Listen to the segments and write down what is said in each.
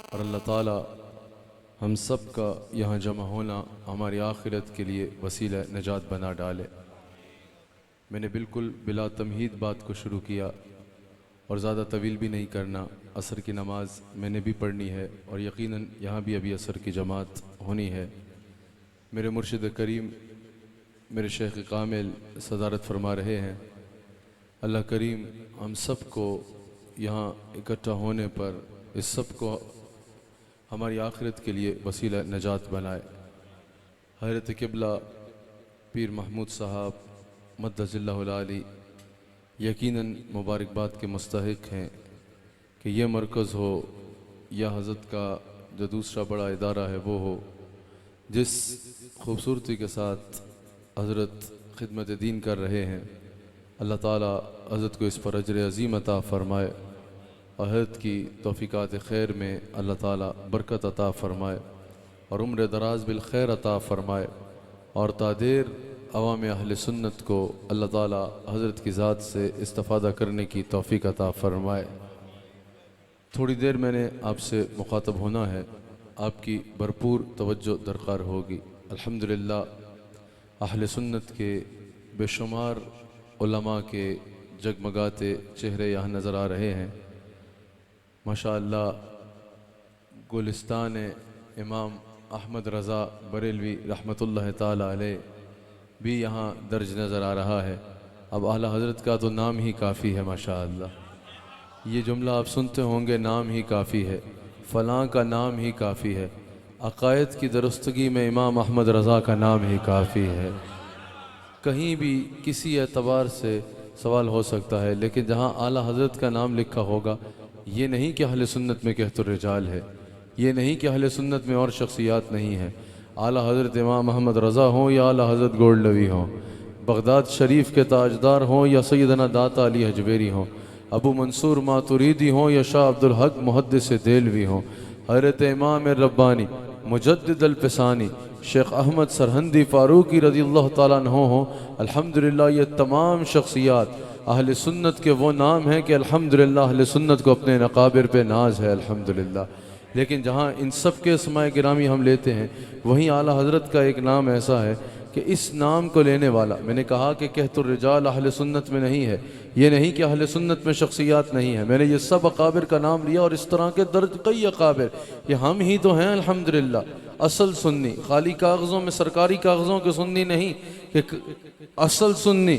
और अल्लाह ताला हम सब का यहाँ जमा होना हमारी आखिरत के लिए वसीला नजात बना डाले। मैंने बिल्कुल बिला तमहीद बात को शुरू किया और ज़्यादा तवील भी नहीं करना। असर की नमाज़ मैंने भी पढ़नी है और यकीनन यहाँ भी अभी असर की जमात होनी है। मेरे मुर्शिद करीम मेरे शेख कामिल सदारत फरमा रहे हैं। अल्लाह करीम हम सब को यहाँ इकट्ठा होने पर इस सब को हमारी आखिरत के लिए वसीला नजात बनाए। हज़रत क़िबला पीर महमूद साहब मद्दज़िल्लाहुल आली यकीनन मुबारकबाद के मुस्तहिक हैं कि ये मरकज़ हो या हज़रत का जो दूसरा बड़ा इदारा है वो हो, जिस खूबसूरती के साथ हज़रत खिदमत दीन कर रहे हैं। अल्लाह ताला हज़रत को इस पर अजर अज़ीम अता फ़रमाए और हज़रत की तौफ़ीक़ात खैर में अल्लाह ताला बरकत अता फ़रमाए और उम्र दराज बिल खैर अता फ़रमाए और तादेर अवाम अहले सुन्नत को अल्लाह ताला हज़रत की ज़ात से इस्तिफ़ादा करने की तौफ़ीक़ अता फ़रमाए। थोड़ी देर मैंने आपसे मुखातब होना है, आपकी भरपूर तवज्जो दरकार होगी। अल्हम्दुलिल्लाह अहले सुन्नत के बेशुमार उलमा के जगमगाते चेहरे यहाँ नज़र आ रहे हैं। माशाअल्लाह गुलिस्तान इमाम अहमद रज़ा बरेलवी रहमतुल्लाह ताला अलैह भी यहाँ दर्ज नज़र आ रहा है। अब आला हज़रत का तो नाम ही काफ़ी है। माशाअल्लाह ये जुमला आप सुनते होंगे, नाम ही काफ़ी है, फ़लाँ का नाम ही काफ़ी है। अक़ायद की दुरुस्तगी में इमाम अहमद रज़ा का नाम ही काफ़ी है। कहीं भी किसी एतबार से सवाल हो सकता है, लेकिन जहाँ आला हज़रत का नाम लिखा होगा, ये नहीं कि अहले सुन्नत में कहतुर रिजाल है, ये नहीं कि अहले सुन्नत में और शख्सियात नहीं है। आला हज़रत इमाम अहमद रज़ा हों या आला हज़रत गोल्डवी हों, बगदाद शरीफ के ताजदार हों या सैयदना दाता अली हजवेरी हों, अबू मंसूर मातुरीदी हों या शाह अब्दुल हक मुहद्दिस देलवी हों, हज़रत इमाम रब्बानी मुजद्दिद अल-फ़सानी शेख अहमद सरहंदी फ़ारूकी रज़ियल्लाहु ताला अन्हु हों। अल्हम्दुलिल्लाह ये तमाम शख्सियात अहले सुन्नत के वो नाम हैं कि अल्हम्दुलिल्लाह अहले सुन्नत को अपने नक़ाबिर पे नाज है अल्हम्दुलिल्लाह। लेकिन जहाँ इन सब के अस्माए गिरामी हम लेते हैं, वहीं आला हज़रत का एक नाम ऐसा है कि इस नाम को लेने वाला, मैंने कहा कि कहतुर रिजाल अहले सुन्नत में नहीं है, ये नहीं कि अहले सुन्नत में शख्सियात नहीं है। मैंने ये सब अकाबिर का नाम लिया और इस तरह के दर्ज कई अकाबिर, ये हम ही तो हैं अल्हम्दुलिल्लाह असल सुन्नी, खाली कागज़ों में सरकारी कागज़ों के सुन्नी नहीं, कि असल सुन्नी,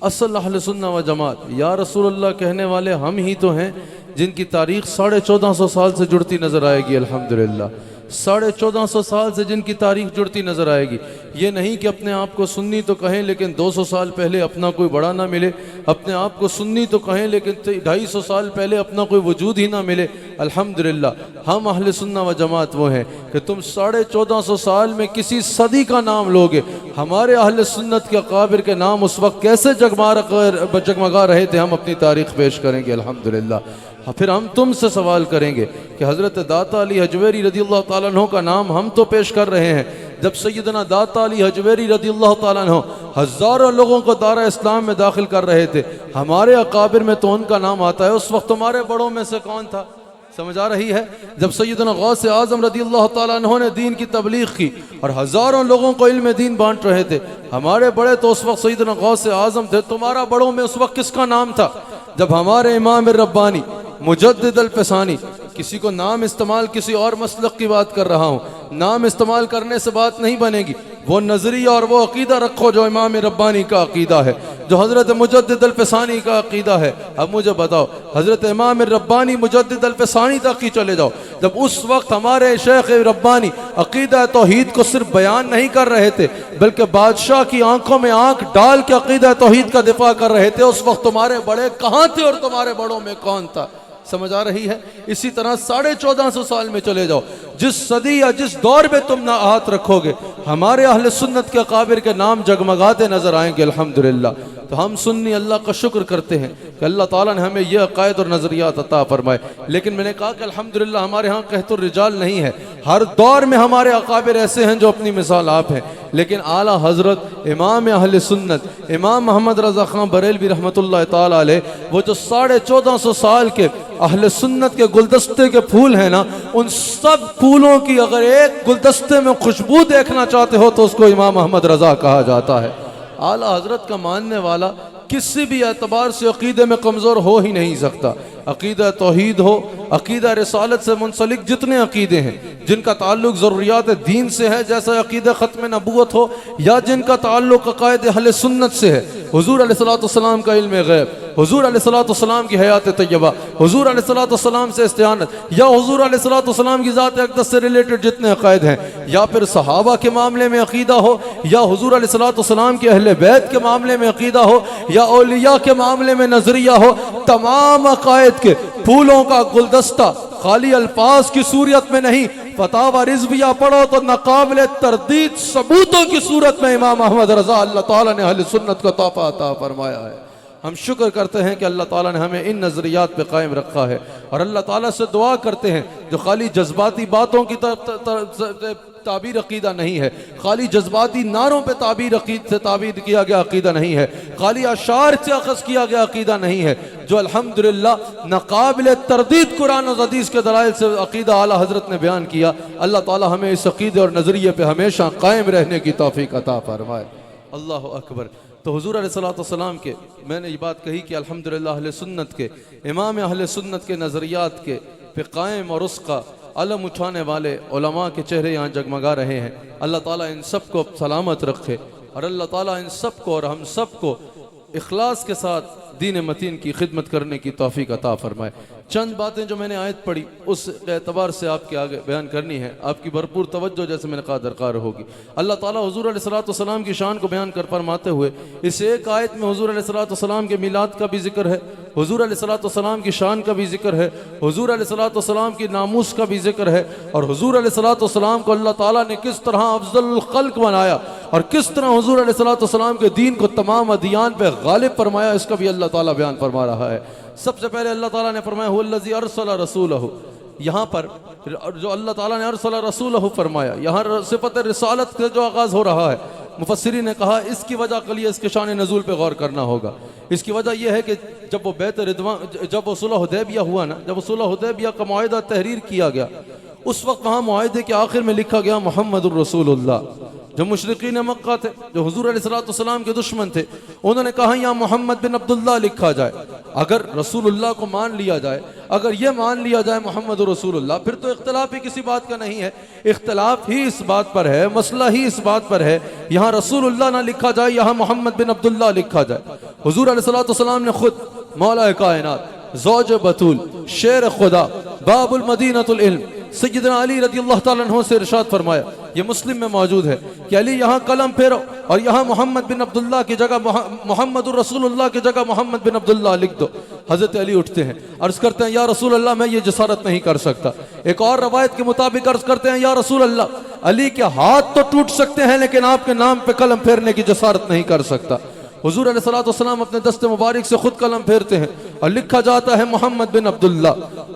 असल अहले सुन्ना व जमात या रसूलुल्लाह कहने वाले हम ही तो हैं, जिनकी तारीख़ 1450 साल से जुड़ती नज़र आएगी अल्हम्दुलिल्लाह। 1450 साल से जिनकी तारीख़ जुड़ती नज़र आएगी। ये नहीं कि अपने आप को सुन्नी तो कहें लेकिन 200 साल पहले अपना कोई बड़ा ना मिले, अपने आप को सुन्नी तो कहें लेकिन 250 साल पहले अपना कोई वजूद ही ना मिले। अल्हम्दुलिल्लाह हम अहले सुन्ना व जमात वो हैं कि तुम 1450 साल में किसी सदी का नाम लोगे, हमारे अहले सुन्नत के अकाबिर के नाम उस वक्त कैसे जगमगा रहे थे, हम अपनी तारीख़ पेश करेंगे अल्हम्दुलिल्लाह। फिर हम तुमसे सवाल करेंगे कि हज़रत दाता अली हजवेरी रज़ियल्लाहु ताला अन्हु का नाम हम तो पेश कर रहे हैं। जब सैयदना दाता अली हजवेरी रज़ियल्लाहु ताला अन्हु हज़ारों लोगों को दारा इस्लाम में दाखिल कर रहे थे, हमारे अकाबिर में तो उनका नाम आता है। उस वक्त तुम्हारे बड़ों में से कौन था? समझ आ रही है? जब सैयदना गौस आज़म रज़ियल्लाहु ताला अन्हु ने दीन की तबलीग की और हज़ारों लोगों को इल्म दीन बांट रहे थे, हमारे बड़े तो उस वक्त सैयदना गौस आज़म थे। तुम्हारा बड़ों में उस वक्त किसका नाम था? जब हमारे इमाम रब्बानी मुजद्दिद अल-फ़सानी, किसी को नाम इस्तेमाल किसी और मसलक की बात कर रहा हूँ, नाम इस्तेमाल करने से बात नहीं बनेगी। वो नज़रिया और वो अक़ीदा रखो जो इमाम रब्बानी का अक़ीदा है, जो हज़रत मुजद्दिद अल-फ़सानी का अक़ीदा है। अब मुझे बताओ, हज़रत इमाम रब्बानी मुजद्दिद अल-फ़सानी तक ही चले जाओ। जब उस वक्त हमारे शेख रब्बानी अक़ीदा तौहीद को सिर्फ बयान नहीं कर रहे थे, बल्कि बादशाह की आंखों में आंख डाल के अक़ीदा तौहीद का दिफा कर रहे थे, उस वक्त तुम्हारे बड़े कहाँ थे और तुम्हारे बड़ों में कौन था? समझ आ रही है? इसी तरह 1450 साल में चले जाओ, जिस सदी या जिस दौर में तुम ना हाथ रखोगे, हमारे अहले सुन्नत के अकाबिर के नाम जगमगाते नजर आएंगे अल्हम्दुलिल्लाह। तो हम सुन्नी अल्लाह का शुक्र करते हैं कि अल्लाह ताला ने हमें यह अकायद और नज़रियात अता फरमाए। लेकिन मैंने कहा कि अल्हम्दुलिल्लाह हमारे यहाँ कहतुर रिजाल नहीं है, हर दौर में हमारे अकाबिर ऐसे हैं जो अपनी मिसाल आप हैं। लेकिन आला हज़रत इमाम अहले सुन्नत इमाम मोहम्मद रज़ा ख़ान बरेलवी रहमतुल्लाह ताला अलैह, वो जो 1450 साल के अहले सुन्नत के गुलदस्ते के फूल हैं ना, उन सब फूलों की अगर एक गुलदस्ते में खुशबू देखना चाहते हो तो उसको इमाम अहमद रज़ा कहा जाता है। आला हज़रत का मानने वाला किसी भी एतबार से अक़ीदे में कमज़ोर हो ही नहीं सकता। अक़ीदा तौहीद हो, अक़ीदा रिसालत से मुंसलिक जितने अक़ीदे हैं जिनका ताल्लुक़ ज़रूरियात दीन से है, जैसा अक़ीदा ख़त्म नबूवत हो, या जिनका ताल्लुक़ अक़ायद अहले सुन्नत से है, हुज़ूर अलैहिस्सलाम का इल्म ग़ैब, हुज़ूर अलैहिस्सलाम की हयात तय्यबा, हुज़ूर अलैहिस्सलाम से इस्तिआनत, या हुज़ूर अलैहिस्सलाम की ज़ात अक़दस से रिलेटेड जितने अक़ायद हैं, या फिर सहाबा के मामले में अक़ीदा हो, या हुज़ूर अलैहिस्सलाम के अहले बैत के मामले में अक़ीदा हो, या औलिया के मामले में नज़रिया हो, तमाम अक़ायद के फूलों का गुलदस्ता खाली अल्फाज की सूरत में नहीं, फतावा रिज़विया पढ़ो तो नाक़ाबिल तरदीद सबूतों की सूरत में इमाम अहमद रज़ा अल्लाह ताला ने अहले सुन्नत को तोहफ़ा अता फरमाया है। हम शुक्र करते हैं कि अल्लाह ताला ने हमें इन नज़रियात पे कायम रखा है, और अल्लाह ताला से दुआ करते हैं जो खाली जज्बाती बातों की ताबीर अक़ीदा नहीं है, खाली जज्बाती नारों पे ताबीर किया गया अक़ीदा नहीं है, खाली अशार से अख़ज़ किया गया अक़ीदा नहीं है, जो अल्हम्दुलिल्लाह नाक़ाबिल तरदीद कुरान और हदीस के दलाइल से अक़ीदा आला हज़रत ने बयान किया। अल्लाह ताला हमें इस अक़ीदे और नज़रिए पे हमेशा कायम रहने की तौफ़ीक़ अता फ़रमाए। अल्लाहु अकबर। तो हुज़ूर अलैहिस्सलाम के, मैंने ये बात कही कि अल्हम्दुलिल्लाह अहले सुन्नत के इमाम अहले सुन्नत के नज़रियात के पे कायम और उसका अलम उठाने वाले उलमा के चेहरे यहाँ जगमगा रहे हैं। अल्लाह ताला इन सब को सलामत रखे, और अल्लाह ताला इन सब को और हम सब को इखलास के साथ दीन मतीन की खिदमत करने की तौफ़ीक़ अता फ़रमाए। चंद बातें जो मैंने आयत पढ़ी उस एतबार से आपके आगे बयान करनी है, आपकी भरपूर तवज्जो जैसे मैंने कहा दरकार होगी। अल्लाह ताला हुज़ूर अलैहिस्सलाम की शान को बयान कर फरमाते हुए इस एक आयत में हुज़ूर अलैहिस्सलाम के मिलाद का भी जिक्र है, हुज़ूर अलैहिस्सलाम की शान का भी जिक्र है, हुज़ूर अलैहिस्सलाम की नामूस का भी जिक्र है, और हुज़ूर अलैहिस्सलाम को अल्लाह ताला ने किस तरह अफ़ज़लुल ख़ल्क़ बनाया और किस तरह हुज़ूर अलैहिस्सलाम के दीन को तमाम अदियान पे गालिब फरमाया, इसका भी अल्लाह ताला बयान फरमा रहा है। सबसे पहले अल्लाह ताला ने फरमाया हुवल्लज़ी अरसला रसूलहु, यहाँ पर जो अल्लाह ताला ने अरसला रसूलहु फरमाया, यहाँ सिफ़त रिसालत का जो आगाज़ हो रहा है, मुफस्सिरीन ने कहा इसकी वजह के लिए इसके शान नज़ूल पे गौर करना होगा। इसकी वजह यह है कि जब वो बैत रिदवान, जब वो सुलह हुदैबिया हुआ ना, जब वो सुलह हुदैबिया का मुआहिदा तहरीर किया गया, उस वक्त वहाँ मुआहिदे के आखिर में लिखा गया मुहम्मदुर रसूलुल्लाह। जो मुशरिकीन मक्का थे, जो हुज़ूर अलैहिस्सलाम के दुश्मन थे, उन्होंने कहा यहाँ मोहम्मद बिन अब्दुल्लाह लिखा जाए। अगर रसूलुल्लाह को मान लिया जाए, अगर ये मान लिया जाए मोहम्मद रसूलुल्लाह, फिर तो इख्तलाफ ही किसी बात का नहीं है। इख्तलाफ ही इस बात पर है, मसला ही इस बात पर है, यहाँ रसूलुल्लाह ना लिखा जाए, यहाँ मोहम्मद बिन अब्दुल्लाह लिखा जाए। हुज़ूर अलैहिस्सलाम ने खुद मौला कायनात, ज़ौज बतूल, शेर खुदा, बाबुल मदीनतुल इल्म सय्यदना अली रज़ियल्लाहु ताला अन्हु से इरशाद फरमाया, ये मुस्लिम में मौजूद है कि अली यहाँ कलम फेरो और यहाँ मोहम्मद बिन अब्दुल्लाह की जगह मोहम्मद रसूलुल्लाह की जगह मोहम्मद बिन अब्दुल्लाह लिख दो। हज़रत अली उठते हैं, अर्ज़ करते हैं या रसूल अल्लाह मैं ये जसारत नहीं कर सकता। एक और रवायत के मुताबिक अर्ज़ करते हैं या रसूल अल्लाह, अली के हाथ तो टूट सकते हैं लेकिन आपके नाम पे कलम फेरने की जसारत नहीं कर सकता। हुज़ूर अलैहिस्सलाम अपने दस्ते मुबारक से खुद कलम फेरते हैं और लिखा जाता है मोहम्मद बिन अब्दुल्लाह।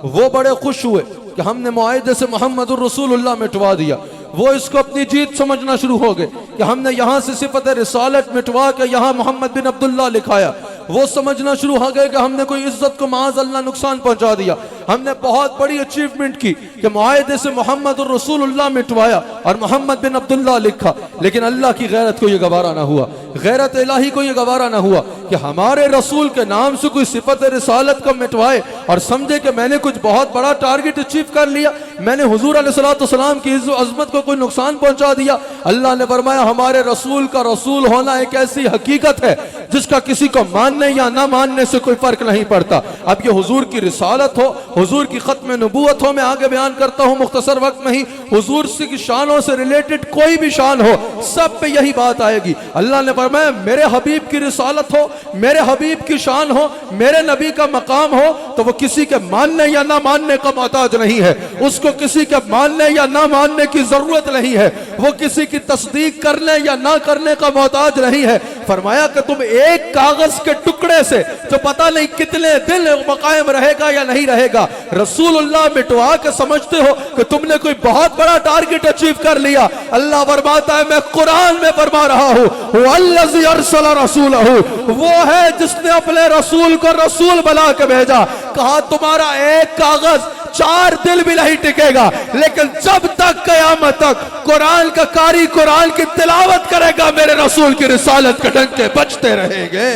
वो बड़े खुश हुए कि हमने मुआहिदे से मोहम्मद रसूलुल्लाह मिटवा दिया। वो इसको अपनी जीत समझना शुरू हो गए कि हमने यहाँ से सिफत रिसालत मिटवा के यहाँ मोहम्मद बिन अब्दुल्लाह लिखाया। वो समझना शुरू हो गए कि हमने कोई इज्जत को माज़ अल्लाह नुकसान पहुंचा दिया। हमने बहुत बड़ी अचीवमेंट की कि मुआहिदे से मोहम्मद रसूलुल्लाह मिटवाया और मोहम्मद बिन अब्दुल्लाह लिखा, लेकिन अल्लाह की गैरत को यह गवारा ना हुआ, गैरत इलाही को यह गवारा ना हुआ कि हमारे रसूल के नाम से कोई सिफत रिसालत को मिटवाए और समझे कि मैंने कुछ बहुत बड़ा टारगेट अचीव कर लिया, मैंने हुजूर अलैहिस्सलाम की इज्जत अज़मत को कोई नुकसान पहुंचा दिया। अल्लाह ने फरमाया हमारे रसूल का रसूल होना एक ऐसी हकीकत है जिसका किसी को मानने या ना मानने से कोई फर्क नहीं पड़ता। अब ये हुजूर की रिसालत हो, हुजूर की खत्म नबूवत हो, मैं आगे बयान करता हूँ मुख्तसर वक्त में ही, हुजूर से की शानों से रिलेटेड कोई भी शान हो, सब पे यही बात आएगी। अल्लाह ने फरमाया मेरे हबीब की रिसालत हो, मेरे हबीब की शान हो, मेरे नबी का मकाम हो, तो वो किसी के मानने या ना मानने का मोहताज नहीं है, उसको किसी के मानने या ना मानने की जरूरत नहीं है, वो किसी की तस्दीक करने या ना करने का मोहताज नहीं है। फरमाया कि तुम एक कागज के टुकड़े से जो पता नहीं कितने दिन कायम रहेगा या नहीं रहेगा, रसूलुल्लाह मिटवा के समझते हो कि तुमने कोई बहुत बड़ा टारगेट अचीव कर लिया। अल्लाह फरमाता है मैं कुरान में फरमा रहा हूँ, वल्लज़ी अरसला रसूलहू, वो है जिसने अपने रसूल को रसूल बना के भेजा। कहा तुम्हारा एक कागज 4 दिन भी नहीं टिकेगा, लेकिन जब तक कयामत तक कुरान का कारी कुरान की तिलावत करेगा मेरे रसूल की रिसालत के डंके बजते रहेंगे।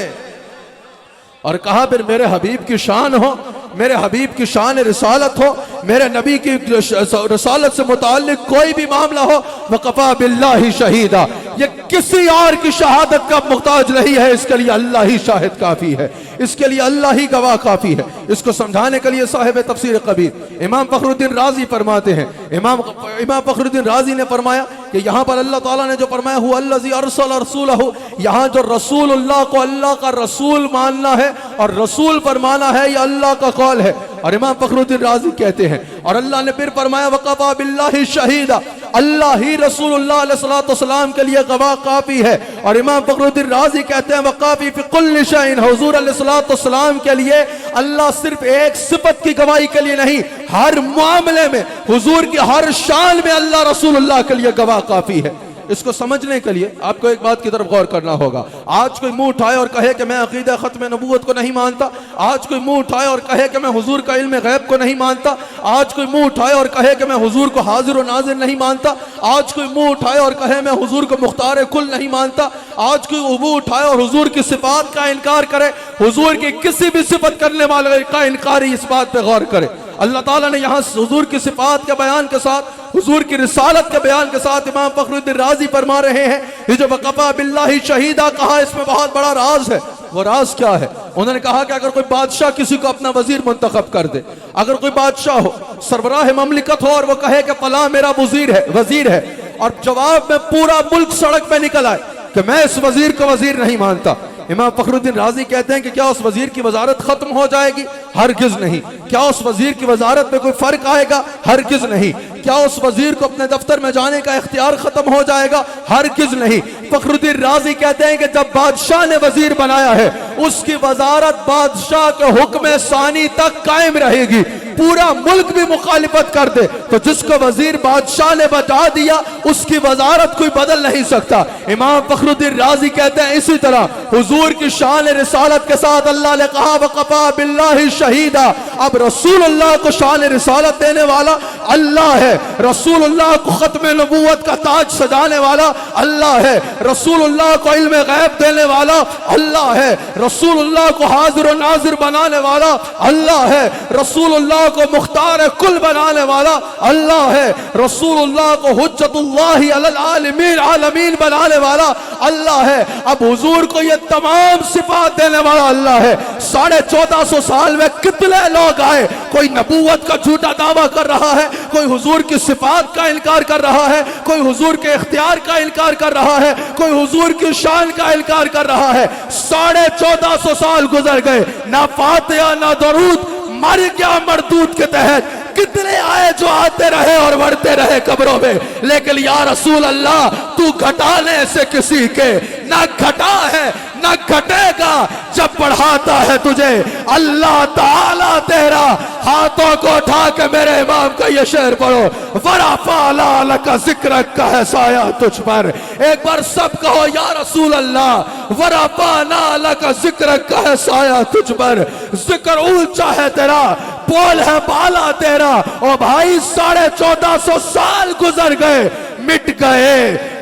और कहा फिर मेरे हबीब की शान हो, मेरे हबीब की शान रिसालत हो, मेरे नबी की रिसालत से मुताल्लिक कोई भी मामला हो, वकफा बिल्लाहि शहीदा, ये किसी और की शहादत का मुहताज नहीं है, इसके लिए अल्लाह ही शाहिद काफी है, इसके लिए अल्लाह ही गवाह काफी है। इसको समझाने के लिए साहिब तफसीर कबीर इमाम फखरुद्दीन राजी फरमाते हैं, इमाम फखरुद्दीन राजी ने फरमाया कि यहाँ पर अल्लाह ताला ने जो फरमाया हुआ अल्लज़ी अरसल रसूलहू, यहाँ जो रसूलुल्लाह को अल्लाह का रसूल मानना है और रसूल फरमाना है ये अल्लाह का कौल है। और इमाम फखरुद्दीन राजी कहते हैं और अल्लाह ने फिर फरमाया वक़फ़ा बिल्लाहि शहीदा, अल्लाह ही रसूलुल्लाह अलैहि सलाम के लिए गवाह काफी है। और इमाम फखरुद्दीन राजी कहते हैं वक़ाफ़ी फ़ी कुल्लि शैइन, हुज़ूर अलैहि सलाम के लिए अल्लाह सिर्फ एक सिफत की गवाही के लिए नहीं, हर मामले में हुजूर की हर शान में अल्लाह रसूलुल्लाह के लिए गवाह काफी है। इसको समझने के लिए आपको एक बात की तरफ गौर करना होगा। आज कोई मुंह उठाए और कहे कि मैं अकीदा खत्म नबूवत को नहीं मानता, आज कोई मुंह उठाए और कहे कि मैं हुजूर का इल्म गैब को नहीं मानता, आज कोई मुंह उठाए और कहे कि मैं हुजूर को हाजिर और नाजिर नहीं मानता, आज कोई मुंह उठाए और कहे मैं हुजूर को मुख्तार कुल नहीं मानता, आज कोई मुंह उठाए और हुजूर की सिफात का इनकार करे, हुजूर की किसी भी सिफत करने वाले का इनकार, इस बात पे गौर करे। अल्लाह ताला ने यहाँ हुजूर की सिफात के बयान के साथ, हुजूर की रिसालत के बयान के साथ इमाम फखरुद्दीन राजी फरमा रहे हैं ये जो वक़फ़ा बिल्लाहि शहीदा कहा, इसमें बहुत बड़ा राज है। वो राज क्या है? उन्होंने कहा कि अगर कोई बादशाह किसी को अपना वजीर मुंतखब कर दे, अगर कोई बादशाह हो, सरबराह ममलिकत हो और वो कहे कि फलां मेरा वजीर है और जवाब में पूरा मुल्क सड़क पे निकल आए कि मैं इस वजीर को वजीर नहीं मानता, इमाम फखरुद्दीन राजी कहते हैं कि क्या उस वजीर की वजारत खत्म हो जाएगी? हरगिज नहीं। क्या उस वजीर की वजारत में कोई फर्क आएगा? हरगिज नहीं। क्या उस वजीर को अपने दफ्तर में जाने का इख्तियार खत्म हो जाएगा? हरगिज नहीं। फखरुद्दीन राजी कहते हैं कि जब बादशाह ने वजीर बनाया है उसकी वजारत बादशाह के हुक्म सानी तक कायम रहेगी, पूरा मुल्क भी मुखालिफत कर दे तो जिसको वजीर बादशाह ने बचा दिया उसकी वजारत कोई बदल नहीं सकता। इमाम फखरुद्दीन राजी कहते हैं इसी तरह हुजूर की शान रिसालत के साथ अल्लाह ने कहा वक़फ़ा बिल्लाहि शहीदा, अब रसूलुल्लाह को शान रिसालत देने वाला अल्लाह है, रसूलुल्लाह को खत्म नबूवत का ताज सजाने वाला अल्लाह है, रसूलुल्लाह को इल्म गैब देने वाला अल्लाह है, रसूलुल्लाह को हाजिर और नाजिर बनाने वाला अल्लाह है, रसूलुल्लाह को मुख्तार कुल बनाने वाला अल्लाह है, रसूलुल्लाह को हुज्जतुल्लाहि अलल आलमीन बनाने वाला अल्लाह है। अब हुजूर को ये तमाम सिफात देने वाला अल्लाह है। 1450 साल में कितने लोग आए, कोई नबूवत का झूठा दावा कर रहा है, कोई हुजूर की सिफात का इनकार कर रहा है, कोई हुजूर के इख्तियार का इनकार कर रहा है, कोई हुजूर की शान का इनकार कर रहा है। 1450 साल गुजर गए, ना फातिहा ना दरूद, मर गया मरदूद के तहत। कितने आए जो आते रहे और बढ़ते रहे कब्रों में, लेकिन या रसूल अल्लाह तू घटाने से किसी के ना घटा है ना घटेगा, जब बढ़ाता है तुझे अल्लाह ताला तेरा। हाथों को उठा के मेरे इमाम का ये शेर पढ़ो, वरफ़अना का जिक्र का है साया तुझ पर। एक बार सब कहो या रसूल अल्लाह, वरफ़अना का जिक्र का है साया तुझ पर। जिक्र ऊंचा है तेरा, बोल है बाला तेरा। ओ भाई 1450 साल गुजर गए, मिट गए,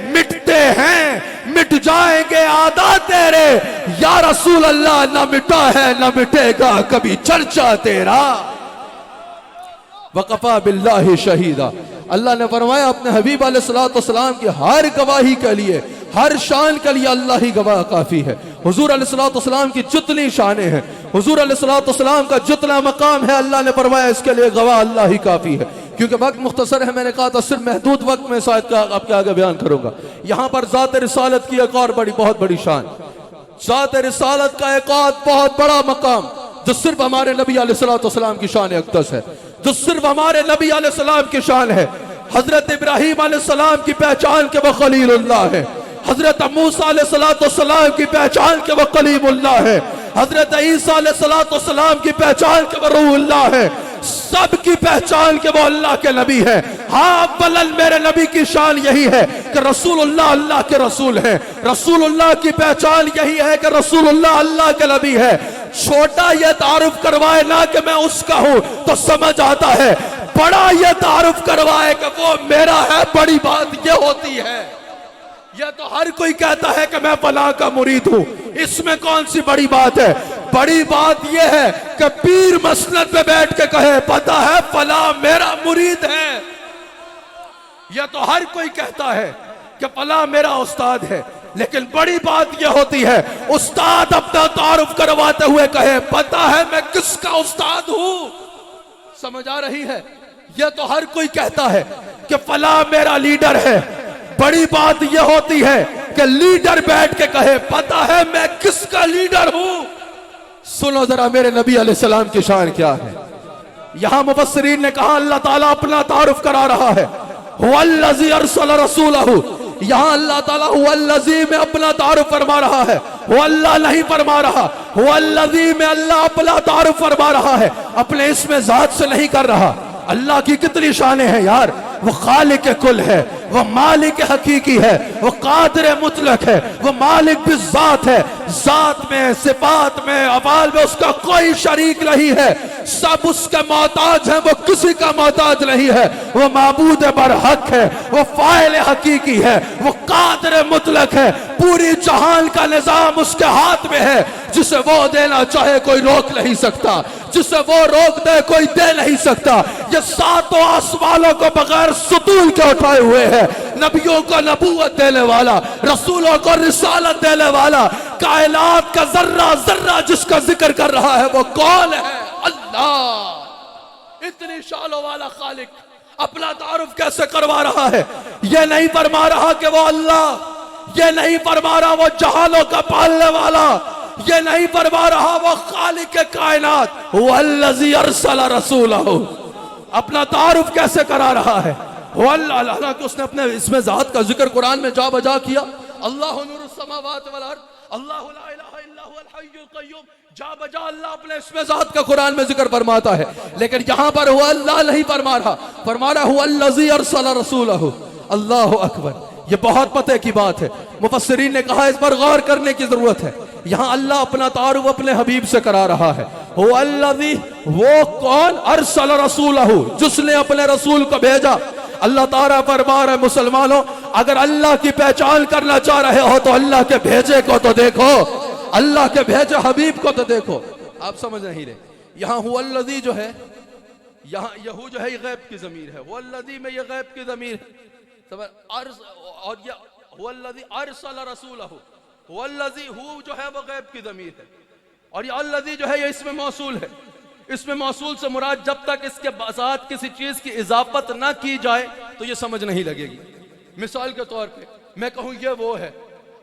मिटते हैं, मिट जाएंगे आदा तेरे। या रसूल अल्लाह ना मिटा है ना मिटेगा कभी चर्चा तेरा। वक़फ़ा बिल्लाहि शहीदा, अल्लाह ने फरमाया अपने हबीब अलैहिस्सलाम की हर गवाही के लिए, हर शान के लिए अल्लाह ही गवाह काफी है। हुजूर अलैहिस्सलाम की जितनी शानें हैं, हुजूर अलैहिस्सलाम का जितना मकाम है, अल्लाह ने फरमाया इसके लिए गवाह अल्लाह ही काफी है। क्योंकि वक्त मुख्तसर है, मैंने कहा था सिर्फ महदूद वक्त में शायद आपके आगे बयान करूंगा। यहाँ पर ज़ात रिसालत की एक और बहुत बड़ी शान, ज़ात रिसालत का एक और बहुत बड़ा मकाम जो सिर्फ हमारे नबी अलैहिस्सलाम की शान अक़दस है, जो सिर्फ हमारे नबी अलैहिस्सलाम की शान है। हजरत इब्राहीम अलैहिस्सलाम की पहचान के वो खलीलुल्लाह है, हजरत मूसा अलैहिस्सलाम की पहचान के वो कलीमुल्लाह है, हजरत ईसा अलैहिस्सलाम की पहचान के वो रूहुल्लाह है, सबकी पहचान के वो अल्लाह के नबी है। हाँ अव्वलन मेरे नबी की शान यही है कि रसूलुल्लाह अल्लाह के रसूल है। रसूलुल्लाह की पहचान यही है कि रसूलुल्लाह अल्लाह के नबी है। छोटा ये तारुफ करवाए ना कि मैं उसका हूं तो समझ आता है, बड़ा ये तारुफ करवाए कि वो मेरा है, बड़ी बात ये होती है। यह तो हर कोई कहता है कि मैं फलां का मुरीद हूं, इसमें कौन सी बड़ी बात है? बड़ी बात यह है कि पीर मसनद पे बैठ के कहे पता है फलां मेरा मुरीद है। यह तो हर कोई कहता है कि फलां मेरा उस्ताद है, लेकिन बड़ी बात यह होती है उस्ताद अपना तारुफ करवाते हुए कहे पता है मैं किसका उस्ताद हूं। समझ आ रही है? यह तो हर कोई कहता है कि फलां मेरा लीडर है, बड़ी बात यह होती है कि लीडर बैठ के कहे पता है मैं किसका लीडर हूं। सुनो जरा मेरे नबी अलैहिस्सलाम की शान क्या है। यहां मुफस्सिरीन ने कहा अल्लाह ताला अपना तारुफ करा रहा है, हुवल्लज़ी अरसला रसूलहू। यहां अल्लाह ताला हुवल्लज़ी में अपना तारुफ फरमा रहा है, वो अल्लाह नहीं फरमा रहा। हुवल्लज़ी में अल्लाह अपना तारुफ फरमा रहा है, अपने इसमें जात से नहीं कर रहा। अल्लाह की कितनी शानें हैं यार। वो खालिक कुल है, वो मालिक हकीकी है, वो कादिर मुतलक है, वो मालिक भी जात है। जात में, सिफात में, अफाल में उसका कोई शरीक नहीं है, सब उसके मोहताज हैं, वो किसी का मोहताज नहीं है। वो माबूद बरहक है, वो फाइल हकीकी है, वो कादिर मुतलक है। पूरी जहान का निजाम उसके हाथ में है, जिसे वो देना चाहे कोई रोक नहीं सकता, जिसे वो रोक दे कोई दे नहीं सकता। ये सातों आसमानों को बगैर सुतून के उठाए हुए है, नबियों को नबूवत देने वाला, रसूलों को रिसालत देने वाला, कायनात का जर्रा जर्रा जिसका जिक्र कर रहा है वो कौन है? अल्लाह। इतनी शानों वाला खालिक अपना तारुफ कैसे करवा रहा है? ये नहीं फरमा रहा कि वो अल्लाह, ये नहीं फरमा रहा वो जहानों का पालने वाला, ये नहीं फरमा रहा वो खालिक कायनात, हुवल्लज़ी अरसला रसूलहू। अपना तारुफ कैसे करा रहा है? हालांकि उसने अपने इसमें जात का जिक्र कुरान में जा बजा किया, अल्लाहु नूरुस समावाति वल अर्द, अल्लाहु ला इलाहा इल्ला हुवल हय्युल क़य्यूम, जा बजा अल्लाह अपने इसमें जात का कुरान में जिक्र फरमाता है। लेकिन यहां पर हुआ अल्लाह नहीं फरमा रहा, फरमा रहा हुवल्लज़ी अरसला रसूलहू। अल्लाहु अकबर। ये बहुत पते की बात है, मुफस्सिरीन ने कहा इस पर गौर करने की जरूरत है। यहां अल्लाह अपना तारुफ अपने हबीब से करा रहा है, हुवल्लज़ी, वो कौन? अरसल रसूलहू, जिसने अपने रसूल को भेजा। अल्लाह ताला फरमा रहा है मुसलमानों, अगर अल्लाह की पहचान करना चाह रहे हो तो अल्लाह के भेजे को तो देखो, अल्लाह के भेजे हबीब को तो देखो। आप समझ नहीं रहे? यहां हुवल्लज़ी जो है, यहां यहू जो है ये गैब की ज़मीर है, हुवल्लज़ी में ये गैब की ज़मीर है। और ये हुवल्लज़ी अरसल रसूलहू, हुवल्लज़ी हु जो है वो गैब की ज़मीर है, और ये अल्लज़ी जो है ये इसमें मौसूल है। इसमें मौसूल से मुराद जब तक इसके साथ किसी चीज की इजाफत ना की जाए तो ये समझ नहीं लगेगी। मिसाल के तौर पे मैं कहूँ ये वो है,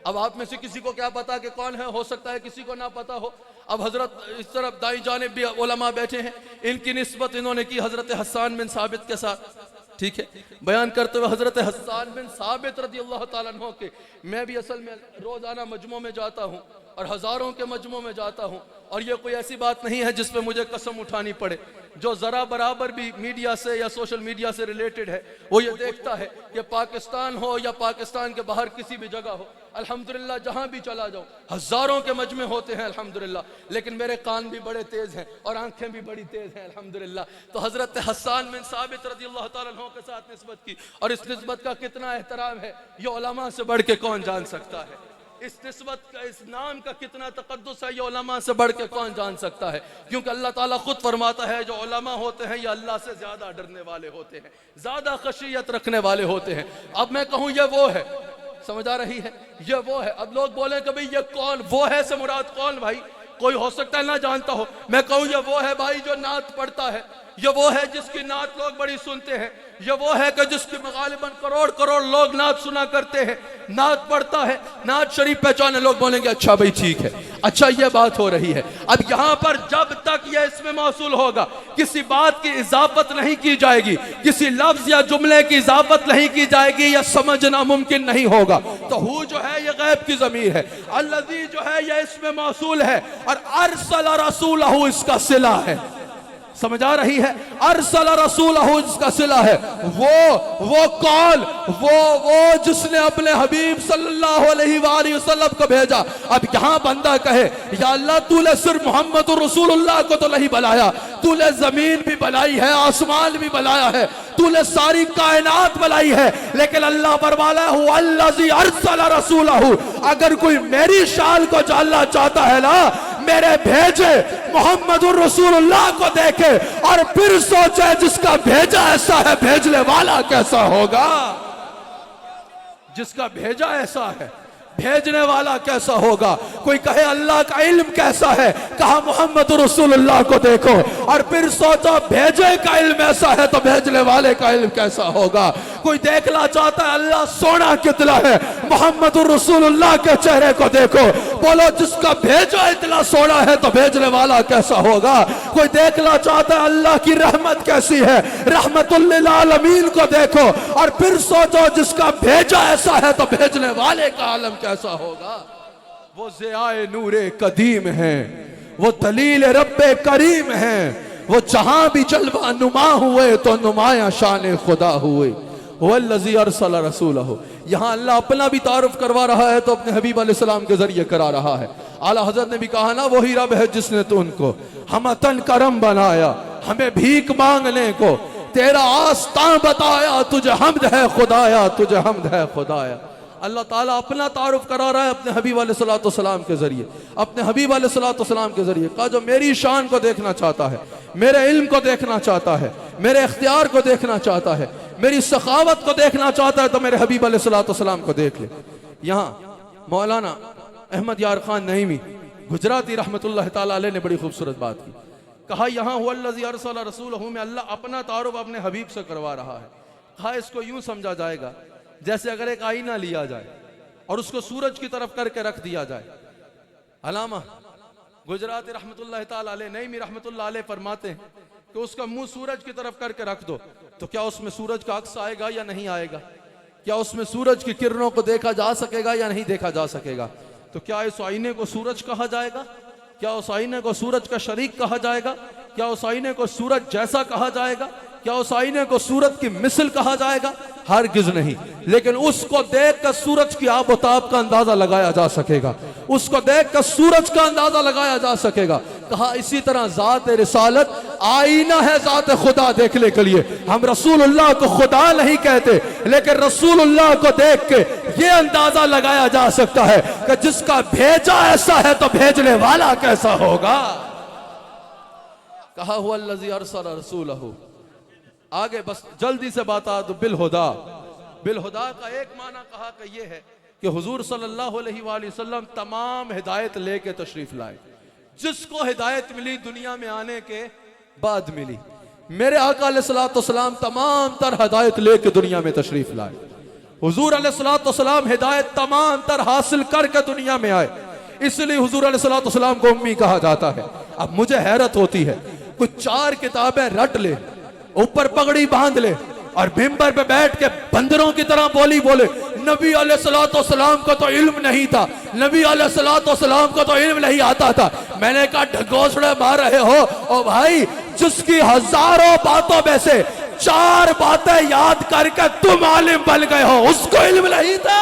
अब आप में से किसी को क्या पता कि कौन है, हो सकता है किसी को ना पता हो। अब हजरत इस तरफ दाई जानिब भी उलमा बैठे हैं, इनकी निस्बत इन्होंने की हजरत हस्सान बिन साबित के साथ, ठीक है, बयान करते हुए हजरत हस्सान बिन साबित रज़ी अल्लाह ताला अन्हु के। मैं भी असल में रोजाना मजमों में जाता हूँ और हजारों के मजमों में जाता हूँ, और ये कोई ऐसी बात नहीं है जिस पे मुझे कसम उठानी पड़े। जो जरा बराबर भी मीडिया से या सोशल मीडिया से रिलेटेड है वो ये देखता है कि पाकिस्तान हो या पाकिस्तान के बाहर किसी भी जगह हो, अल्हम्दुलिल्लाह जहाँ भी चला जाओ हजारों के मजमे होते हैं अल्हम्दुलिल्लाह, लेकिन मेरे कान भी बड़े तेज हैं और आंखें भी बड़ी तेज हैं अल्हम्दुलिल्लाह। तो हजरत हस्सान बिन साबित रज़ियल्लाहु ताला अन्हु के साथ निस्बत की, और इस निस्बत का कितना एहतराम है ये उलमा से बढ़ के कौन जान सकता है। इस निस्बत का, इस नाम का कितना तकद्दुस है ये उलमा से बढ़ के कौन जान सकता है। क्योंकि अल्लाह ताला खुद फरमाता है जो उलमा होते हैं ये अल्लाह से ज्यादा डरने वाले होते हैं, ज्यादा खशियत रखने वाले होते हैं। अब मैं कहूँ ये वो है, समझ आ रही है, ये वो है। अब लोग बोले कि भाई ये कौन, वो है से मुराद कौन? भाई कोई हो सकता है ना जानता हो। मैं कहूँ ये वो है भाई जो नात पढ़ता है, ये वो है जिसकी नात लोग बड़ी सुनते हैं, ये वो है कि जिसकी गालिबन करोड़ करोड़ लोग नात सुना करते हैं, नात पढ़ता है, नात शरीफ पहचाने लोग बोलेंगे अच्छा भाई ठीक है, अच्छा ये बात हो रही है। अब यहाँ पर जब तक यह इसमें मौसूल होगा, किसी बात की इजाफत नहीं की जाएगी, किसी लफ्ज या जुमले की इजाफत नहीं की जाएगी, यह समझना मुमकिन नहीं होगा। तो हु जो है यह गैब की ज़मीर है, अल्लज़ी जो है यह इसमें मौसूल है, और अरसल रसूलहु इसका सिला है। समझ आ रही है? अरसल रसूलहु इसका सिला है। वो कौन? वो जिसने अपने हबीब सल्लल्लाहु अलैहि वसल्लम को भेजा। अब यहाँ बंदा कहे या अल्लाह तूने सिर्फ मोहम्मद रसूलुल्लाह को तो नहीं बनाया, तूने जमीन भी बनाई है, आसमान भी बनाया है, तूने सारी कायनात बनाई है, लेकिन अल्लाह फरमाता है हुवल्लज़ी अरसल रसूलहु। अगर कोई मेरी शान को जानना चाहता है ना, मेरे भेजे मोहम्मद रसूलुल्लाह को देखे और फिर सोचे जिसका भेजा ऐसा है, भेजने वाला कैसा होगा। जिसका भेजा ऐसा है, भेजने वाला कैसा होगा। कोई कहे अल्लाह का इल्म कैसा है, कहा मोहम्मद रसूलुल्लाह को देखो, और फिर सोचो भेजे का इल्म ऐसा है तो भेजने वाले का इल्म कैसा होगा। कोई देखना चाहता है अल्लाह सोना कितना है, मोहम्मद रसूलुल्लाह के चेहरे को देखो, बोलो जिसका भेजा इतना सोना है तो भेजने वाला कैसा होगा। कोई देखना चाहता है अल्लाह की रहमत कैसी है, रहमतुल लिल आलमीन को देखो, और फिर सोचो जिसका भेजा ऐसा है तो भेजने वाले का आलम कैसा होगा। वो ज़ियाए नूरे कदीम है, वो दलील रब्बे करीम है, वो जहां भी जलवा नुमा हुए तो नुमाया शान खुदा हुए। वल्लज़ी अरसल रसूलहु, यहाँ अल्लाह अपना भी तारुफ करवा रहा है तो अपने हबीब अलैहिस्सलाम के जरिए करा रहा है। आला हज़रत ने भी कहा ना, वही रब है जिसने तो उनको हम तन करम बनाया, हमें भीख मांगने को तेरा आस्तां बताया, तुझे हम्द है खुदाया, तुझे हम्द है खुदाया। अल्लाह ताला अपना तारुफ करा रहा है अपने हबीब अलैहिस्सलाम के जरिए, अपने हबीब अलैहिस्सलाम के जरिए। कहा जो मेरी शान को देखना चाहता है, मेरे इल्म को देखना चाहता है, मेरे इख्तियार को देखना चाहता है, मेरी सखावत को देखना चाहता है तो मेरे हबीब अलैहिस्सलाम को देख ले। यहाँ मौलाना अहमद यार खान नईमी गुजराती रहमतुल्लाह ताला अलैह ने बड़ी खूबसूरत बात की। कहा यहाँ हुवल्लज़ी अरसल रसूलहु में अल्लाह अपना तारुफ अपने हबीब से करवा रहा है। कहा इसको यूं समझा जाएगा जैसे अगर एक आईना लिया जाए और उसको सूरज की तरफ करके रख दिया जाए। अलामा गुजराती रहमतुल्लाह ताला अलैह नईमी रहमतुल्लाह अलैह फरमाते हैं कि उसका मुंह सूरज की तरफ करके रख दो तो क्या उसमें सूरज का अक्स आएगा या नहीं आएगा? क्या उसमें सूरज की किरणों को देखा जा सकेगा या नहीं देखा जा सकेगा? तो क्या इस आईने को सूरज कहा जाएगा? क्या उस आईने को सूरज का शरीक कहा जाएगा? क्या उस आईने को सूरज जैसा कहा जाएगा? क्या उस आईने को सूरज की मिसल कहा जाएगा? हरगिज नहीं। लेकिन उसको देखकर सूरज की आबोताब का अंदाजा लगाया जा सकेगा, उसको देखकर सूरज का अंदाजा लगाया जा सकेगा। कहा इसी तरह जात रिसालत आईना है जात खुदा देखने के लिए। हम रसूलुल्लाह को खुदा नहीं कहते, लेकिन रसूलुल्लाह को देख के ये अंदाजा लगाया जा सकता है कि जिसका भेजा ऐसा है तो भेजने वाला कैसा होगा। कहा हुवल्लज़ी अरसल रसूलहु। आगे बस जल्दी से बात आ तो बिलहुदा। बिलहुदा का एक माना कहा कि ये है कि हुजूर सल्लल्लाहु अलैहि वसल्लम तमाम हिदायत लेके तशरीफ लाए। जिसको हिदायत मिली दुनिया में आने के बाद मिली। मेरे आका अलैहिस्सलाम तमाम तर हिदायत लेके दुनिया में तशरीफ लाए। हुजूर अलैहिस्सलाम हिदायत तमाम तर हासिल करके दुनिया में आए, इसलिए हुजूर अलैहिस्सलाम को उम्मी कहा जाता है। अब मुझे हैरत होती है, कुछ 4 किताबें रट ले, ऊपर पगड़ी बांध ले और मिंबर पे बैठ के बंदरों की तरह बोली बोले नबी अलैहिस्सलाम को तो इल्म नहीं था, नबी अलैहिस्सलाम को तो इल्म नहीं आता था। मैंने कहा ढकोसड़े मार रहे हो ओ भाई, जिसकी हजारों बातों में से 4 बातें याद करके तुम आलिम बन गए हो, उसको इल्म नहीं था।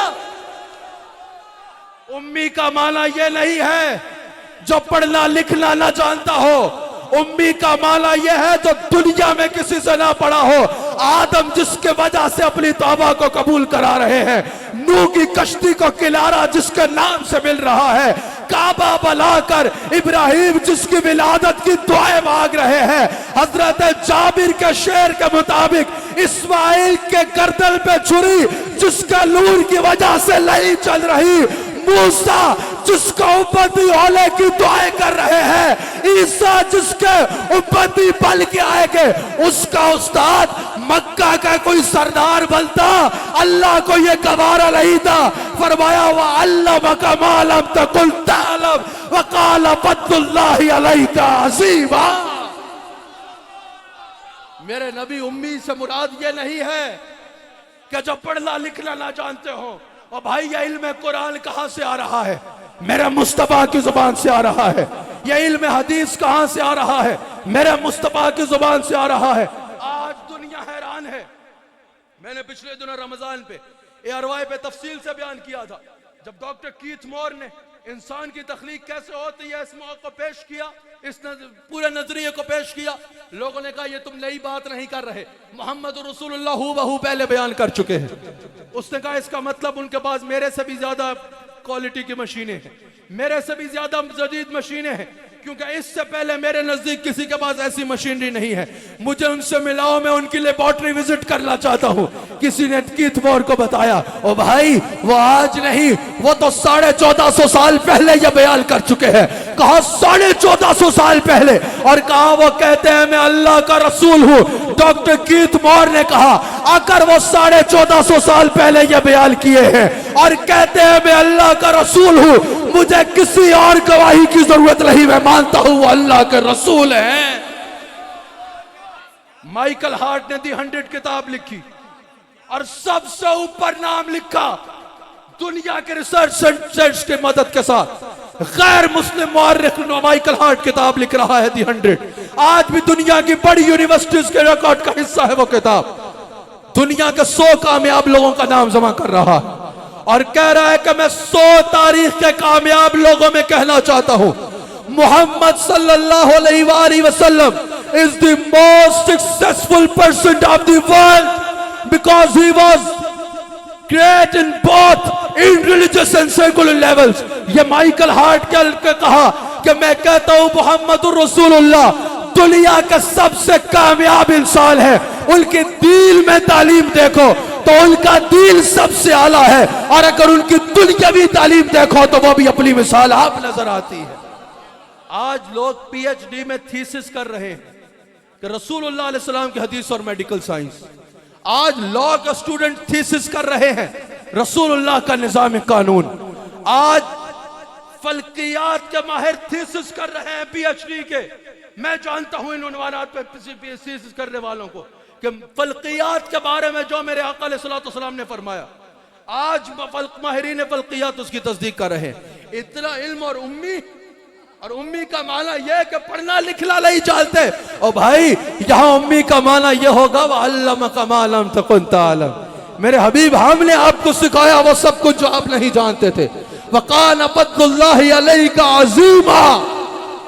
उम्मी का माना यह नहीं है जो पढ़ना लिखना ना जानता हो। उम्मी का माना यह है जो दुनिया में किसी से ना पढ़ा हो। आदम जिसके वजह से अपनी तौबा को कबूल करा रहे हैं, नूह की कश्ती को किनारा जिसके नाम से मिल रहा है, काबा बनाकर इब्राहिम जिसकी विलादत की दुआएं मांग रहे हैं, हजरत जाबिर के शेर के मुताबिक इस्माइल के गर्दन पे छुरी जिसका नूर की वजह से नहीं चल रही, मूसा जिसका उम्मती होने की दुआएं कर रहे हैं, ईसा जिसके उम्मती बन के आएंगे, उसका उस्ताद मक्का का कोई सरदार बनता, अल्लाह को ये गवारा नहीं था। फरमाया व अल्लम कमा लम तकुन तअलम व क़ाल फद्लुल्लाहि अलैका अज़ीमा। मेरे नबी उम्मी से मुराद ये नहीं है कि जो पढ़ना लिखना ना जानते हो। और भाई ये इल्म कुरान कहां से आ रहा है? मेरे मुस्तफा की जुबान से आ रहा है। ये इल्म हदीस कहां से आ रहा है? मेरे मुस्तफा की जुबान से आ रहा है। आज दुनिया हैरान है। मैंने पिछले दिनों रमजान पे ARY पे तफसील से बयान किया था, जब डॉक्टर कीथ मोर ने इंसान की तख्लीक कैसे होती है इस मौके को पेश किया, इस पूरे नजरिए को पेश किया। लोगों ने कहा ये तुम नई बात नहीं कर रहे, मोहम्मद रसूलुल्लाह हूबहू पहले बयान कर चुके हैं। उसने कहा इसका मतलब उनके पास मेरे से भी ज्यादा क्वालिटी की मशीनें हैं, मेरे से भी ज्यादा जदीद मशीनें हैं, क्योंकि इससे पहले मेरे नजदीक किसी के पास ऐसी मशीनरी नहीं है। मुझे उनसे मिलाओ, मैं उनकी लेबोरेटरी विजिट करना चाहता हूं। किसी ने कीथ मोर को बताया, ओ भाई वो आज नहीं, वो तो 1450 साल पहले ये बयान कर चुके हैं। कहा 1450 साल पहले, और कहा वो कहते हैं मैं अल्लाह का रसूल हूं। डॉक्टर कीथ मोर ने कहा अगर वो 1450 साल पहले ये बयान किए हैं और कहते हैं मैं अल्लाह का रसूल हूं, मुझे किसी और गवाही की जरूरत नहीं, मैं मानता हूं वो अल्लाह के रसूल हैं। माइकल हार्ट ने दी 100 किताब लिखी और सबसे ऊपर नाम लिखा दुनिया के रिसर्च सेंटर्स की मदद के साथ। गैर मुस्लिम मुअर्रिख माइकल हार्ट किताब लिख रहा है दी 100। आज भी दुनिया की बड़ी यूनिवर्सिटीज के रिकॉर्ड का हिस्सा है वो किताब। दुनिया के 100 कामयाब लोगों का नाम जमा कर रहा है और कह रहा है कि मैं 100 तारीख के कामयाब लोगों में कहना चाहता हूं मोहम्मद सल्लल्लाहु अलैहि वसल्लम is the most successful person of the world because he was great in both in religious and secular levels। ये माइकल हार्ट के कहा कि मैं कहता हूं मोहम्मद रसूलुल्लाह दुनिया का सबसे कामयाब इंसान है। उनके दिल में तालीम देखो तो उनका दिल सबसे आला है, और अगर उनकी दुनियावी तालीम देखो तो वो भी अपनी मिसाल आप नजर आती है। आज लोग PhD में थीसिस कर रहे हैं कि रसूलुल्लाह अलैहि सलाम की हदीस और मेडिकल साइंस। आज लॉ का स्टूडेंट थीसिस कर रहे हैं रसूलुल्लाह का निजाम कानून। आज फल्कियात के माहिर थीसिस कर रहे हैं PhD के। मैं जानता हूं इन उन्वानात पे थीसिस करने वालों को कि फल्कियात के बारे में जो मेरे आका अलैहिस्सलातु वस्सलाम ने फरमाया, आज माहिरीन फल्कियात उसकी तस्दीक कर रहे हैं। इतना इल्म और उम्मी का माना यह कि पढ़ना लिखना नहीं जानते। और भाई यहां उम्मी का माना यह होगा वह अल्लम कमा लम तकुन तअलम। मेरे हबीब हमने आपको सिखाया वो सब कुछ जो आप नहीं जानते थे। वकान फद्लुल्लाहि अलैका अज़ीमा,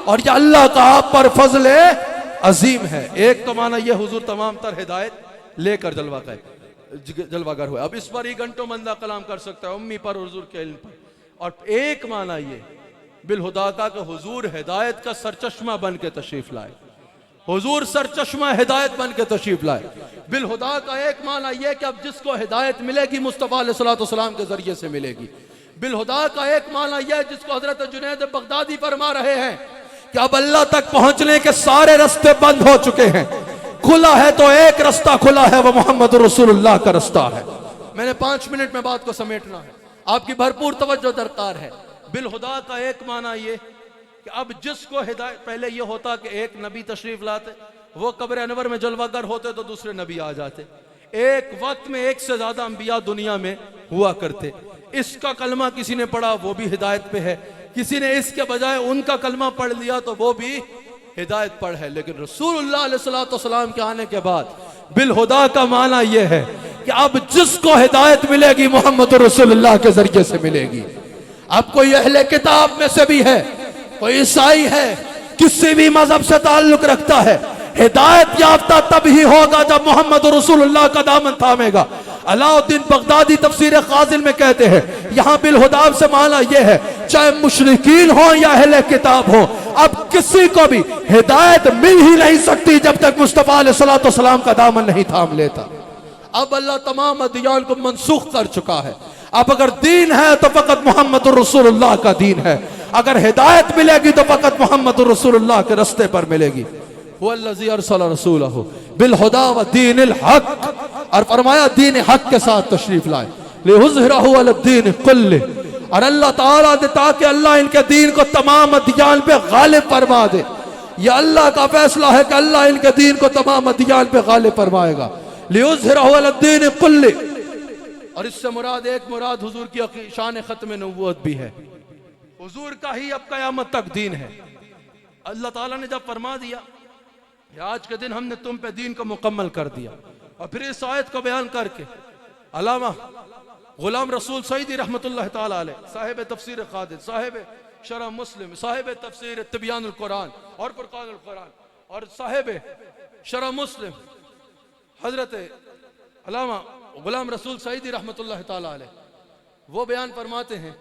और ये अल्लाह का आप पर फजल अजीम है। एक तो माना यह हुजूर तमाम तर हिदायत लेकर जलवागर हुआ। अब इस पर ही घंटों बंदा कलाम कर सकता है उम्मी पर, हुजूर के इल्म पर। और एक माना ये बिलहुदा का कि हुजूर हिदायत का सरचश्मा बन के तशरीफ लाए। हुजूर सरचश्मा हिदायत बन के तशरीफ लाए। बिलहुदा का एक माना यह कि अब जिसको हिदायत मिलेगी मुस्तफा अलैहिस्सलातु वस्सलाम के जरिए से मिलेगी। बिलहुदा का एक माना यह जिसको हजरत जुनैद बगदादी फरमा रहे हैं कि अब अल्लाह तक पहुंचने के सारे रास्ते बंद हो चुके हैं, खुला है तो एक रास्ता खुला है, वो मोहम्मद रसूलुल्लाह का रास्ता है। मैंने 5 मिनट में बात को समेटना है, आपकी भरपूर तवज्जो दरकार है। बिलहुदा का एक माना ये कि अब जिसको हिदायत, पहले ये होता कि एक नबी तशरीफ लाते, वो कब्र अनवर में जलवागर होते तो दूसरे नबी आ जाते। एक वक्त में एक से ज्यादा अंबिया दुनिया में हुआ करते। इसका कलमा किसी ने पढ़ा वो भी हिदायत पे है, किसी ने इसके बजाय उनका कलमा पढ़ लिया तो वो भी हिदायत पर है। लेकिन रसूलुल्लाह अलैहिस्सलातु वस्सलाम के आने के बाद बिलहुदा का माना यह है कि अब जिसको हिदायत मिलेगी मोहम्मद रसूलुल्लाह के जरिए से मिलेगी। अब कोई अहले किताब में से भी है, कोई ईसाई है, किसी भी मजहब से ताल्लुक रखता है, हिदायत याफ्ता तब ही होगा जब मोहम्मद रसूलुल्लाह का दामन थामेगा। अलाउद्दीन बगदादी तफसीर खाजिल में कहते हैं यहाँ बिलहुदा से माना यह है चाहे मुशरिकीन हो या अहले किताब हो, अब किसी को भी हिदायत मिल ही नहीं सकती जब तक मुस्तफा अलैहिस्सलातु वस्सलाम का दामन नहीं थाम लेता। अब अल्लाह तमाम अदियान को मनसूख कर चुका है। अब अगर दीन है तो फकत मोहम्मद रसूलुल्लाह का दीन है, अगर हिदायत मिलेगी तो फकत मोहम्मद रसूलुल्लाह के रास्ते पर मिलेगी। वल्लज़ी अरसल रसूलहु बिल हुदा व दीनिल हक, और फरमाया दीन हक के साथ तशरीफ लाए, लियुज़हिरहु अला दीन कुल्लि, और अल्लाह ताला ने ताकि अल्लाह इनके दीन को तमाम अदियान पे गालिब फरमा दे। यह अल्लाह का फैसला है कि अल्लाह इनके दीन को तमाम अदियान पे गालिब फरमाएगा। लियुज़हिरहु अला दीन कुल्लि, और इससे मुराद एक मुराद हुजूर की शान खत्म नबूवत भी है। हुजूर का ही अब क़यामत तक दीन है। अल्लाह ताला ने जब फरमा दिया कि आज के दिन हमने तुम पे दीन को मुकम्मल कर दिया, और फिर इस आयत को बयान करके अल्लामा गुलाम रसूल सईदी रहमतुल्लाह ताला अलैह, साहिब तफसीर क़ादिर, साहिब शरह मुस्लिम, साहिब तफसीर तिबयानुल कुरान और फुरक़ानुल कुरान, और साहिब शरह मुस्लिम हजरत अल्लामा गुलाम रसूल सईदी रहमतुल्लाह ताला अलैह, वो बयान फरमाते हैं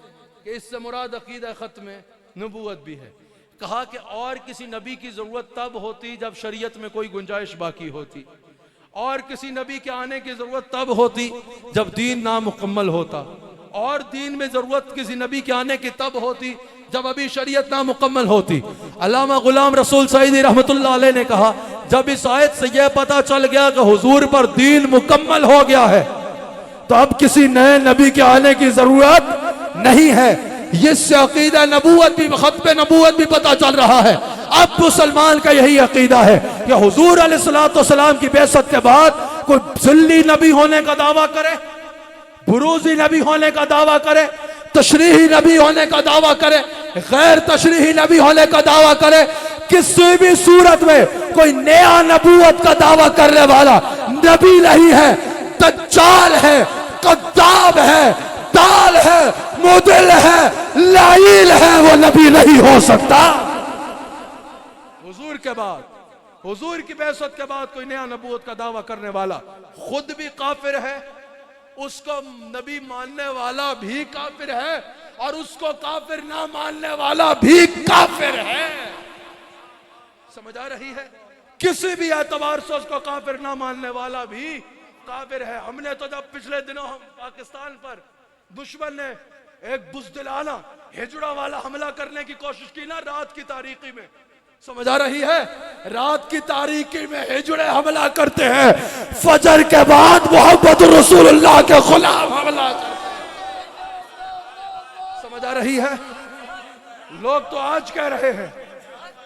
कि इससे मुराद अकीदा ख़त्म नबूवत भी है। कहा कि और किसी नबी की ज़रूरत तब होती जब शरीयत में कोई गुंजाइश बाकी होती, और किसी नबी के आने की ज़रूरत तब होती जब दीन नामुकम्मल होता, और दीन में ज़रूरत किसी नबी के आने की तब होती जब अभी शरीयत नामुकम्मल होती। अल्लामा गुलाम रसूल सईदी रहमतुल्लाह अलैह ने कहा, जब इस आयत से यह पता चल गया कि हुजूर पर दीन मुकम्मल हो गया है, तो अब किसी नए नबी के आने की ज़रूरत नहीं है। इससे अकीदा नबूवत भी, खत्म नबूवत भी पता चल रहा है। अब मुसलमान का यही अकीदा है कि हुजूर अलैहिस्सलाम की बेइज्जत के बाद कोई ज़िल्ली नबी होने का दावा करे, बुरूज़ी नबी होने का दावा करे, तशरीही नबी होने का दावा करे, गैर तशरीही नबी होने का दावा करे, किसी भी सूरत में कोई नया नबूवत का दावा करने वाला नबी नहीं है, दज्जाल है, कद्दाब है, दाल है, मुदिल है, लाइल है, वो नबी नहीं हो सकता। हुजूर के बाद, हुजूर की बेइज्जत के बाद कोई नया नबूवत का दावा करने वाला खुद भी काफिर है, उसको नबी मानने वाला भी काफिर है, और उसको काफिर ना मानने वाला भी काफिर है। समझ आ रही है? किसी भी एतबार से उसको काफिर ना मानने वाला भी काफिर है। हमने तो जब पिछले दिनों हम पाकिस्तान पर दुश्मन ने एक बुज़दिलाना हिजड़ा वाला हमला करने की कोशिश की ना, रात की तारीकी में, समझ आ रही है? रात की तारीकी में हिजड़े हमला करते हैं, फजर के बाद मोहम्मद रसूलुल्लाह के खिलाफ हमला करते हैं। समझ आ रही है? लोग तो आज कह रहे हैं,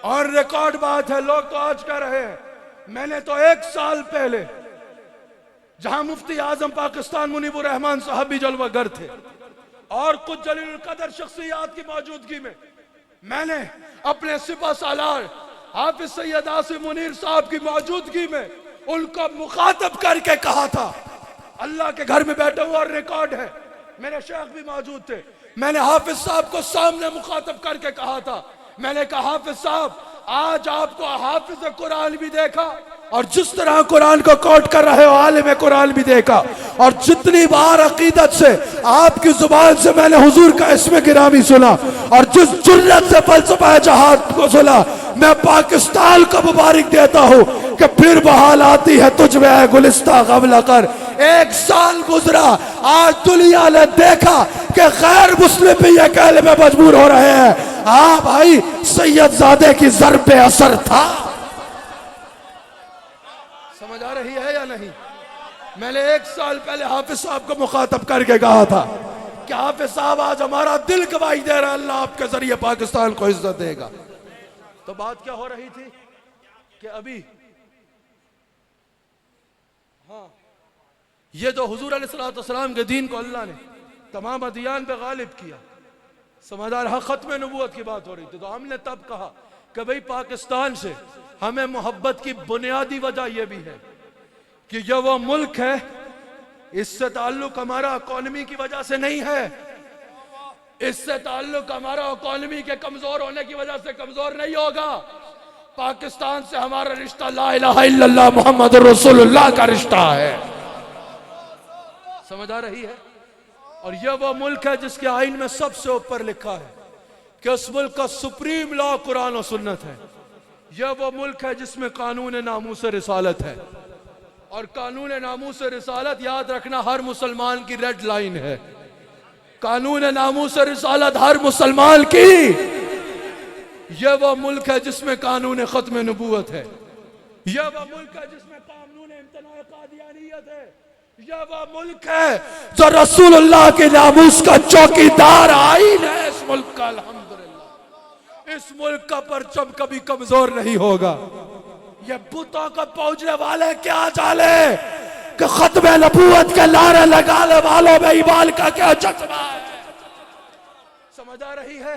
और रिकॉर्ड बात है, लोग तो आज कह रहे हैं, मैंने तो 1 साल पहले जहां मुफ्ती आजम पाकिस्तान मुनीबुर रहमान साहब भी जलवागर थे, और कुछ जलील कदर शख्सियात की मौजूदगी में मैंने अपने सिपह सालार हाफिज सैयद आसिम मुनीर साहब की मौजूदगी में उनको मुखातब करके कहा था, अल्लाह के घर में बैठे हुए, और रिकॉर्ड है, मेरे शेख भी मौजूद थे, मैंने हाफिज साहब को सामने मुखातब करके कहा था, मैंने कहा हाफिज साहब, आज आपको हाफिज कुरान भी देखा, और जिस तरह कुरान को कोट कर रहे हो आलिम कुरान भी देखा, और जितनी बार अकीदत से आपकी जुबान से मैंने हुजूर का इसमें गिरामी सुना, और जिस जुर्रत से फलसफा जहाद को सुना, मैं पाकिस्तान को मुबारक देता हूँ कि फिर बहाल आती है तुझ में है गुलिस्ता गबला कर। 1 साल गुजरा, आज दुनिया ने देखा कि गैर मुस्लिम भी ये कहने में मजबूर हो रहे हैं, हाँ भाई सैयदजादे की ज़र्ब पे असर था। समझ आ रही है या नहीं? मैंने 1 साल पहले हाफिज साहब को मुखातब करके कहा था कि हाफिज साहब, आज हमारा दिल गवाही दे रहा है, अल्लाह आपके जरिए पाकिस्तान को इज्जत देगा। तो बात क्या हो रही थी कि अभी हाँ, ये जो हुजूर अलैहिस्सलाम के दीन को अल्लाह ने तमाम अदियान पे गालिब किया, समझदार, हाँ, खत्म नबूवत की बात हो रही थी, तो हमने तब कहा कि भाई पाकिस्तान से हमें मोहब्बत की बुनियादी वजह यह भी है कि यह वो मुल्क है, इससे ताल्लुक हमारा इकोनॉमी की वजह से नहीं है, इससे ताल्लुक हमारा इकोनॉमी के कमजोर होने की वजह से कमजोर नहीं होगा। पाकिस्तान से हमारा रिश्ता ला इलाहा इल्लल्लाह मोहम्मद रसूलुल्लाह का रिश्ता है। समझ आ रही है? और यह वो मुल्क है जिसके आईन में सबसे ऊपर लिखा है कि उस मुल्क का सुप्रीम लॉ कुरान और सुन्नत है। यह वो मुल्क है जिसमें कानून नामूस रिसालत है, और कानून नामूस रिसालत याद रखना हर मुसलमान की रेड लाइन है। कानून नामूस रिसालत हर मुसलमान की। यह वो मुल्क है जिसमें कानून खत्म नबूवत है। यह वो मुल्क है जिसमें कानून इम्तनाए कादियानियत है। यह वो मुल्क है जो रसूलुल्लाह के नामूस का चौकीदार आईन है इस मुल्क का। अल्हम्दुलिल्लाह इस मुल्क का परचम कभी कमजोर नहीं होगा। ये बुतों को पहुंचने वाले क्या चाले कि खत्म नबूवत के नारे लगाने वालों में ईमान का क्या जज्बा है। समझ आ रही है?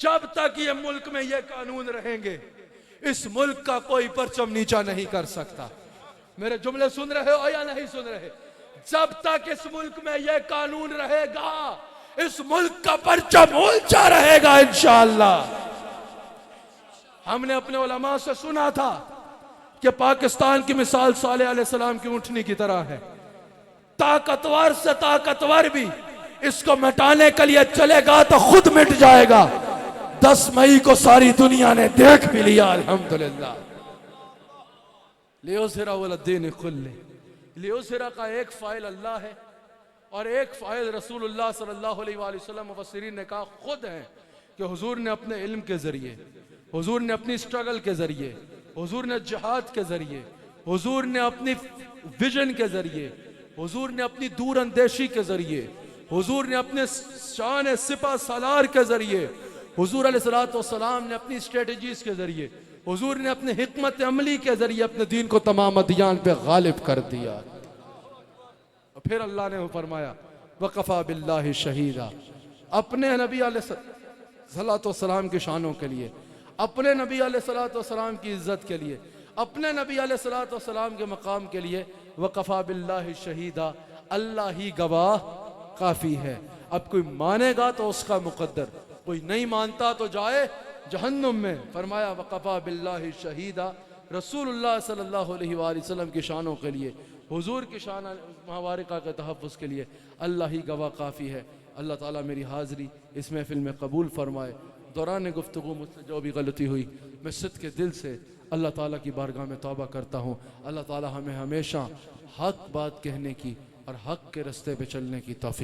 जब तक ये मुल्क में ये कानून रहेंगे इस मुल्क का कोई परचम नीचा नहीं कर सकता। मेरे जुमले सुन रहे हो या नहीं सुन रहे? जब तक इस मुल्क में ये कानून रहेगा इस मुल्क का परचम ऊंचा रहेगा इंशाअल्लाह। हमने अपने उलमा से सुना था कि पाकिस्तान की मिसाल सालेह अलैहिस्सलाम की ऊंटनी की तरह है। ताकतवर से ताकतवर भी इसको मिटाने के लिए चलेगा तो खुद मिट जाएगा। 10 मई को सारी दुनिया ने देख भी लिया अल्हम्दुलिल्लाह। लियुज़हिरा अलद्दीन कुल्लिह, लियुज़हिरा का एक फाइल अल्लाह है और एक फाइल रसूलुल्लाह सल्लल्लाहु अलैहि वसल्लम मुफस्सिरीन ने कहा खुद है कि हुजूर ने अपने इल्म के जरिए, हुजूर ने अपनी स्ट्रगल के जरिए, हुजूर ने जिहाद के जरिए, हुजूर ने अपनी विजन के जरिए, हुजूर ने अपनी दूर अंदेशी के जरिए, हुजूर ने अपने शान सिपा सालार के जरिए, हुजूर अलैहिस्सलातु वस्सलाम ने अपनी स्ट्रेटजीज के जरिए, हुजूर ने अपने हिकमत अमली के जरिए अपने दीन को तमाम अदियान पे गालिब कर दिया। और फिर अल्लाह ने फरमाया वकफ़ा बिल्लाहि शहीदा। अपने नबी अलैहिस्सलातु वस्सलाम की शानों के लिए, अपने नबी अलैहिस्सलातु वस्सलाम की इज्जत के लिए, अपने नबी अलैहिस्सलातु वस्सलाम के मकाम के लिए वकफ़ा बिल्लाहि शहीदा, अल्लाह ही गवाह काफ़ी है। अब कोई मानेगा तो उसका मुकद्दर, कोई नहीं मानता तो जाए जहन्नुम में। फरमाया वकफ़ा बिल्लाहि शहीदा, रसूलुल्लाह सल्लल्लाहु अलैहि वसल्लम की शानों के लिए, हुजूर की शान मुबारका के तहफ़्फ़ुज़ के लिए अल्लाह ही गवाह काफ़ी है। अल्लाह ताला मेरी हाज़री इस महफ़िल में कबूल फरमाए। दौरान गुफ्तगू मुझसे जो भी गलती हुई मैं सिद्क़ के दिल से अल्लाह ताला की बारगाह में तौबा करता हूँ। अल्लाह ताला हमें हमेशा हक़ बात कहने की और हक़ के रास्ते पे चलने की तौफ़ीक़